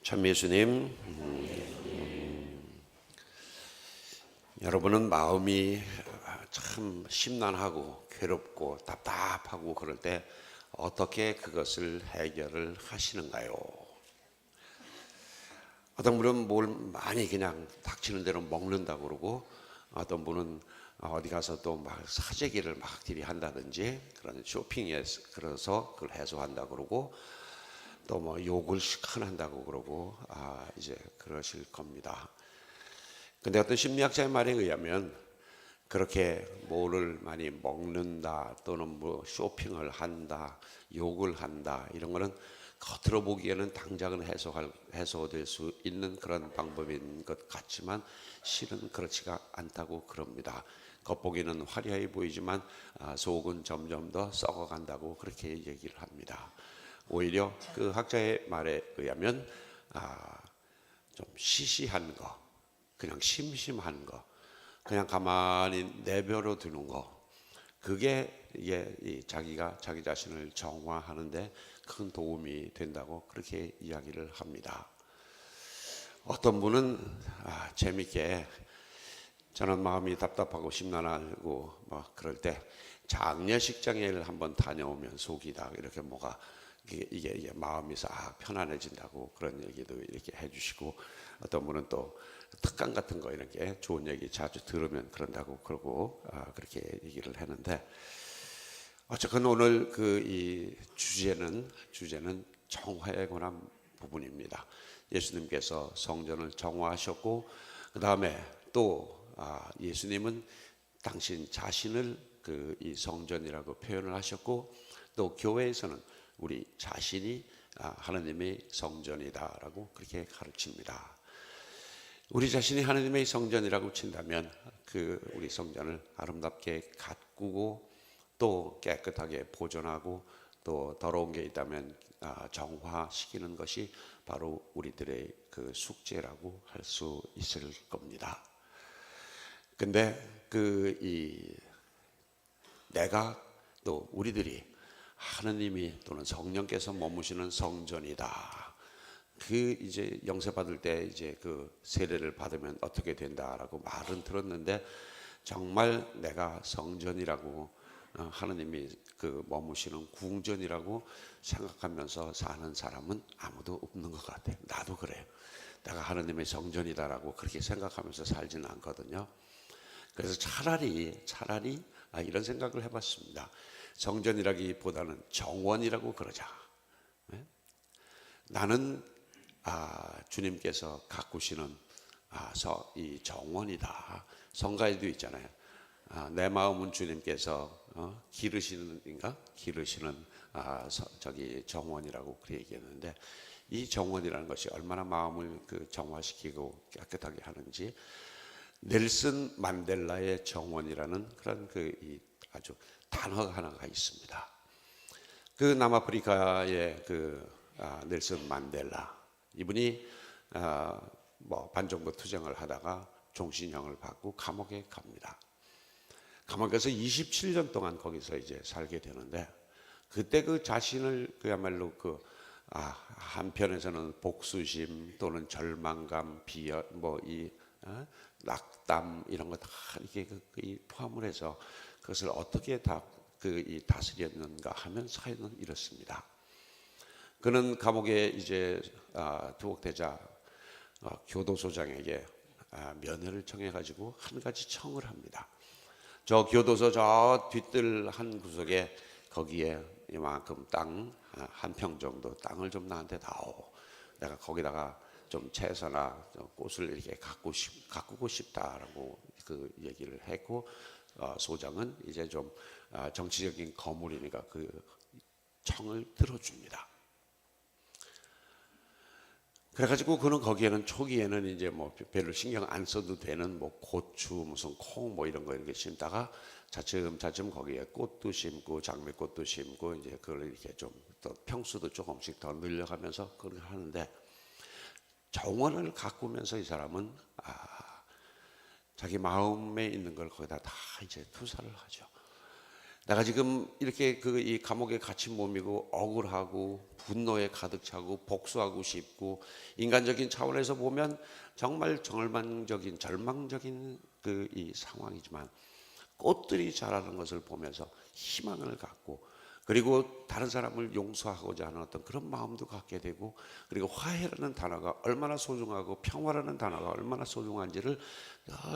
참 예수님, 여러분은 마음이 참 심란하고 괴롭고 답답하고 그럴 때 어떻게 그것을 해결을 하시는가요? 어떤 분은 뭘 많이 그냥 닥치는 대로 먹는다고 그러고, 어떤 분은 어디 가서 또 막 사재기를 막 들이한다든지 그런 쇼핑에 그래서 그걸 해소한다고 그러고, 또 뭐 욕을 시큰 한다고 그러고 이제 그러실 겁니다. 근데 어떤 심리학자의 말에 의하면 그렇게 뭐를 많이 먹는다 또는 뭐 쇼핑을 한다, 욕을 한다 이런 거는 겉으로 보기에는 당장은 해소될 수 있는 그런 방법인 것 같지만 실은 그렇지가 않다고 그럽니다. 겉보기는 화려해 보이지만 속은 점점 더 썩어간다고 그렇게 얘기를 합니다. 오히려 그 학자의 말에 의하면 좀 시시한 거, 그냥 심심한 거, 그냥 가만히 내버려 두는 거, 그게 이게 자기가 자기 자신을 정화하는데 큰 도움이 된다고 그렇게 이야기를 합니다. 어떤 분은 재밌게 저는 마음이 답답하고 심란하고 막 그럴 때 장례식장에를 한번 다녀오면 속이다 이렇게 뭐가 이게 마음이 싹 편안해진다고 그런 얘기도 이렇게 해주시고, 어떤 분은 또 특강 같은 거 이렇게 좋은 얘기 자주 들으면 그런다고 그러고 그렇게 얘기를 했는데, 어쨌건 오늘 그 이 주제는 정화에 관한 부분입니다. 예수님께서 성전을 정화하셨고 그 다음에 또 예수님은 당신 자신을 그 이 성전이라고 표현을 하셨고, 또 교회에서는 우리 자신이 하나님의 성전이다라고 그렇게 가르칩니다. 우리 자신이 하나님의 성전이라고 친다면 그 우리 성전을 아름답게 가꾸고 또 깨끗하게 보존하고 또 더러운 게 있다면 정화시키는 것이 바로 우리들의 그 숙제라고 할 수 있을 겁니다. 근데 내가 또 우리들이 하느님이 또는 성령께서 머무시는 성전이다. 이제 영세 받을 때 이제 그 세례를 받으면 어떻게 된다라고 말은 들었는데, 정말 내가 성전이라고 하느님이 그 머무시는 궁전이라고 생각하면서 사는 사람은 아무도 없는 것 같아요. 나도 그래요. 내가 하느님의 성전이다라고 그렇게 생각하면서 살지는 않거든요. 그래서 차라리 이런 생각을 해봤습니다. 성전이라기보다는 정원이라고 그러자. 나는 주님께서 가꾸시는 이 정원이다. 성가에도 있잖아요. 내 마음은 주님께서 기르시는 저기 정원이라고 그렇게 얘기했는데, 이 정원이라는 것이 얼마나 마음을 그 정화시키고 깨끗하게 하는지, 넬슨 만델라의 정원이라는 그런 이 아주 단어가 하나가 있습니다. 그 남아프리카의 넬슨 만델라, 이분이 뭐 반정부 투쟁을 하다가 종신형을 받고 감옥에 갑니다. 감옥에서 27년 동안 거기서 이제 살게 되는데, 그때 그 자신을 그야말로 한편에서는 복수심 또는 절망감, 비열, 낙담 이런 거 다 이렇게 포함을 해서 그것을 어떻게 다스렸는가 하면 사연은 이렇습니다. 그는 감옥에 이제 투옥되자 교도소장에게 면회를 청해가지고 한 가지 청을 합니다. 저 교도소 저 뒤뜰 한 구석에 거기에 이만큼 땅 한 평 정도 땅을 좀 나한테 다오. 내가 거기다가 좀 채소나 꽃을 이렇게 가꾸고 싶다라고 그 얘기를 했고, 소장은 이제 좀 정치적인 거물이니까 그 청을 들어줍니다. 그래가지고 그는 거기에는 초기에는 이제 뭐 별로 신경 안 써도 되는 뭐 고추 무슨 콩 뭐 이런 거 이렇게 심다가 차츰 거기에 꽃도 심고 장미꽃도 심고 이제 그걸 이렇게 좀 또 평수도 조금씩 더 늘려가면서 그걸 하는데, 정원을 가꾸면서 이 사람은 자기 마음에 있는 걸 거기다 다 이제 투사를 하죠. 내가 지금 이렇게 이 감옥에 갇힌 몸이고 억울하고 분노에 가득 차고 복수하고 싶고 인간적인 차원에서 보면 정말 절망적인 이 상황이지만 꽃들이 자라는 것을 보면서 희망을 갖고 그리고 다른 사람을 용서하고자 하는 어떤 그런 마음도 갖게 되고 그리고 화해라는 단어가 얼마나 소중하고 평화라는 단어가 얼마나 소중한지를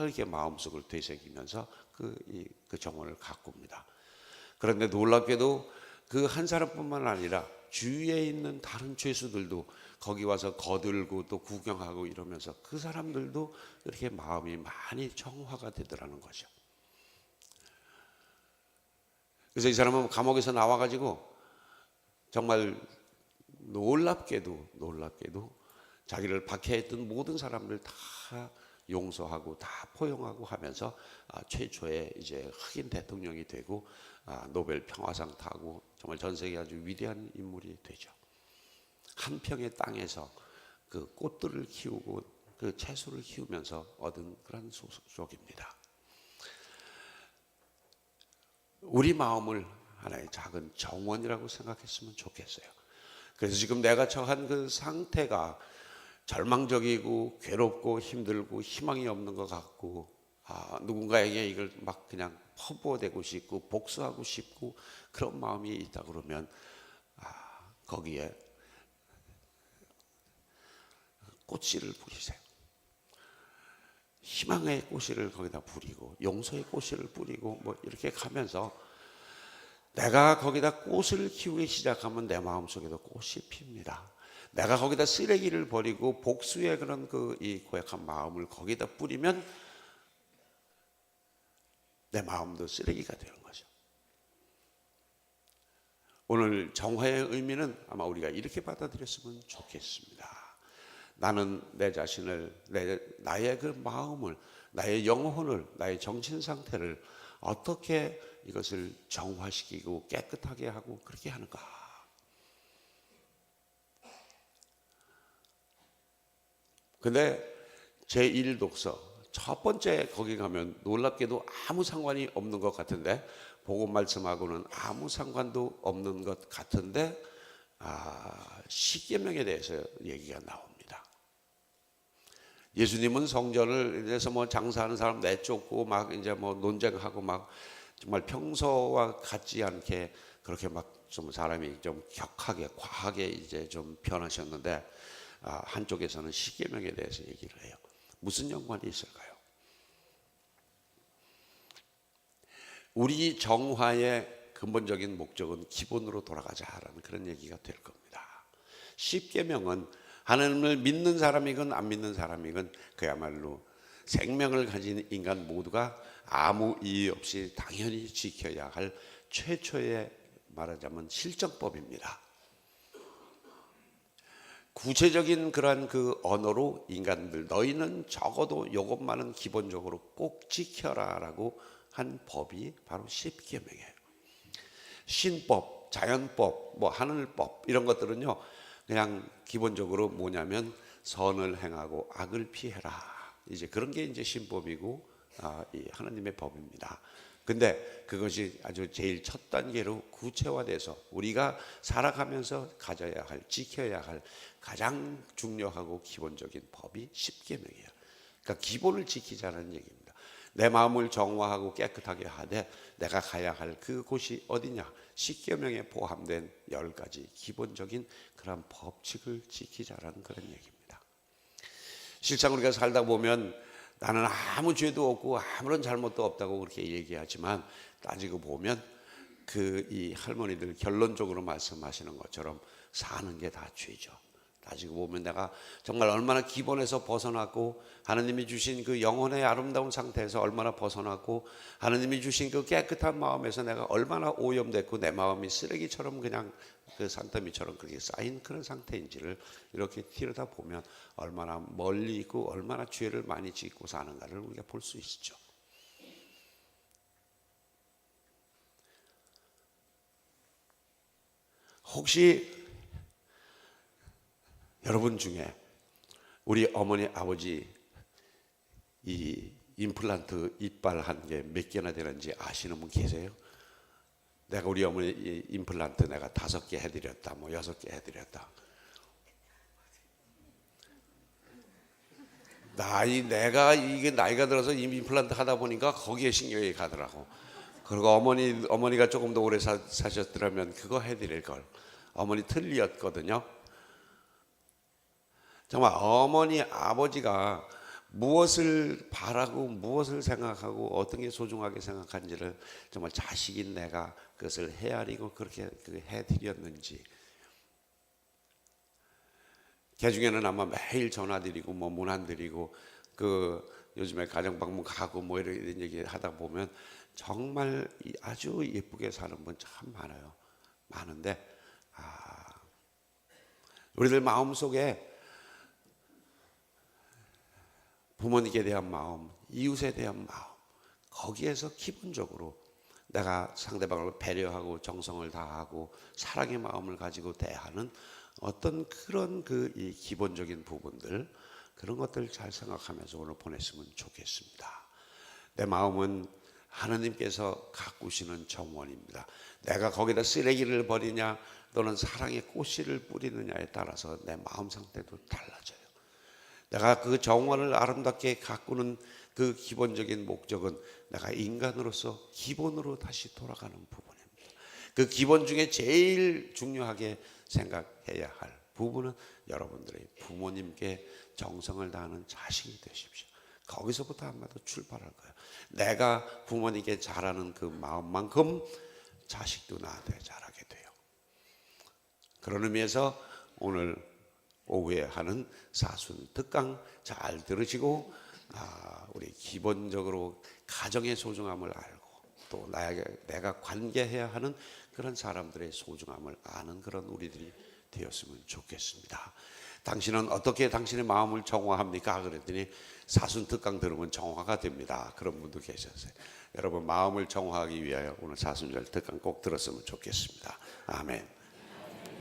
이렇게 마음속을 되새기면서 그 정원을 가꿉니다. 그런데 놀랍게도 그 한 사람뿐만 아니라 주위에 있는 다른 죄수들도 거기 와서 거들고 또 구경하고 이러면서 그 사람들도 이렇게 마음이 많이 정화가 되더라는 거죠. 그래서 이 사람은 감옥에서 나와가지고 정말 놀랍게도 자기를 박해했던 모든 사람들 다 용서하고 다 포용하고 하면서 최초의 이제 흑인 대통령이 되고 노벨 평화상 타고 정말 전 세계 아주 위대한 인물이 되죠. 한 평의 땅에서 그 꽃들을 키우고 그 채소를 키우면서 얻은 그런 소속입니다. 우리 마음을 하나의 작은 정원이라고 생각했으면 좋겠어요. 그래서 지금 내가 처한 그 상태가 절망적이고 괴롭고 힘들고 희망이 없는 것 같고 누군가에게 이걸 막 그냥 퍼부어대고 싶고 복수하고 싶고 그런 마음이 있다 그러면 거기에 꽃씨를 뿌리세요. 희망의 꽃씨를 거기다 뿌리고 용서의 꽃씨를 뿌리고 뭐 이렇게 가면서 내가 거기다 꽃을 키우기 시작하면 내 마음속에도 꽃이 핍니다. 내가 거기다 쓰레기를 버리고 복수의 그런 이 고약한 마음을 거기다 뿌리면 내 마음도 쓰레기가 되는 거죠. 오늘 정화의 의미는 아마 우리가 이렇게 받아들였으면 좋겠습니다. 나는 내 자신을, 나의 그 마음을, 나의 영혼을, 나의 정신 상태를 어떻게 이것을 정화시키고 깨끗하게 하고 그렇게 하는가. 근데 제1독서 첫 번째 거기 가면 놀랍게도 아무 상관이 없는 것 같은데 복음 말씀하고는 아무 상관도 없는 것 같은데 십계명에 대해서 얘기가 나옵니다. 예수님은 성전을 그래서 뭐 장사하는 사람 내쫓고 막 이제 뭐 논쟁하고 막 정말 평소와 같지 않게 그렇게 막 좀 사람이 좀 격하게 과하게 이제 좀 변하셨는데 한쪽에서는 십계명에 대해서 얘기를 해요. 무슨 연관이 있을까요? 우리 정화의 근본적인 목적은 기본으로 돌아가자라는 그런 얘기가 될 겁니다. 십계명은 하나님을 믿는 사람이건 안 믿는 사람이건 그야말로 생명을 가진 인간 모두가 아무 이의 없이 당연히 지켜야 할 최초의 말하자면 실정법입니다. 구체적인 그러한 그 언어로 인간들 너희는 적어도 이것만은 기본적으로 꼭 지켜라라고 한 법이 바로 십계명이에요. 신법, 자연법, 뭐 하늘법 이런 것들은요 그냥 기본적으로 뭐냐면 선을 행하고 악을 피해라. 이제 그런 게 이제 신법이고 이 하나님의 법입니다. 근데 그것이 아주 제일 첫 단계로 구체화돼서 우리가 살아가면서 가져야 할, 지켜야 할 가장 중요하고 기본적인 법이 십계명이에요. 그러니까 기본을 지키자는 얘기입니다. 내 마음을 정화하고 깨끗하게 하되 내가 가야 할 그곳이 어디냐? 십계명에 포함된 10가지 기본적인 그런 법칙을 지키자라는 그런 얘기입니다. 실상 우리가 살다 보면 나는 아무 죄도 없고 아무런 잘못도 없다고 그렇게 얘기하지만 따지고 보면 이 할머니들 결론적으로 말씀하시는 것처럼 사는 게 다 죄죠. 따지고 보면 내가 정말 얼마나 기본에서 벗어났고 하나님이 주신 그 영혼의 아름다운 상태에서 얼마나 벗어났고 하나님이 주신 그 깨끗한 마음에서 내가 얼마나 오염됐고 내 마음이 쓰레기처럼 그냥 그 산더미처럼 그렇게 쌓인 그런 상태인지를 이렇게 들여다보면 얼마나 멀리 있고 얼마나 죄를 많이 짓고 사는가를 우리가 볼 수 있죠. 혹시 여러분 중에 우리 어머니 아버지 이 임플란트 이빨 한 개 몇 개나 되는지 아시는 분 계세요? 내가 우리 어머니 임플란트 내가 5개 해드렸다, 뭐 6개 해드렸다. 내가 이게 나이가 들어서 임플란트 하다 보니까 거기에 신경이 가더라고. 그리고 어머니가 조금 더 오래 사셨더라면 그거 해드릴 걸. 어머니 틀렸거든요. 정말 어머니 아버지가 무엇을 바라고 무엇을 생각하고 어떤 게 소중하게 생각한지를 정말 자식인 내가 그것을 헤아리고 그렇게 해드렸는지. 개중에는 아마 매일 전화드리고 뭐 문안드리고 요즘에 가정방문 가고 뭐 이런 얘기 하다 보면 정말 아주 예쁘게 사는 분 참 많아요. 많은데 우리들 마음속에 부모님께 대한 마음, 이웃에 대한 마음, 거기에서 기본적으로 내가 상대방을 배려하고 정성을 다하고 사랑의 마음을 가지고 대하는 어떤 그런 이 기본적인 부분들, 그런 것들 잘 생각하면서 오늘 보냈으면 좋겠습니다. 내 마음은 하나님께서 가꾸시는 정원입니다. 내가 거기다 쓰레기를 버리냐 또는 사랑의 꽃씨를 뿌리느냐에 따라서 내 마음 상태도 달라져요. 내가 그 정원을 아름답게 가꾸는 그 기본적인 목적은 내가 인간으로서 기본으로 다시 돌아가는 부분입니다. 그 기본 중에 제일 중요하게 생각해야 할 부분은 여러분들의 부모님께 정성을 다하는 자식이 되십시오. 거기서부터 아마도 출발할 거예요. 내가 부모님께 잘하는 그 마음만큼 자식도 나한테 잘하게 돼요. 그런 의미에서 오늘 오후에 하는 사순 특강 잘 들으시고 우리 기본적으로 가정의 소중함을 알고 또 내가 관계해야 하는 그런 사람들의 소중함을 아는 그런 우리들이 되었으면 좋겠습니다. 당신은 어떻게 당신의 마음을 정화합니까? 그랬더니 사순 특강 들으면 정화가 됩니다. 그런 분도 계셨어요. 여러분 마음을 정화하기 위하여 오늘 사순절 특강 꼭 들었으면 좋겠습니다. 아멘.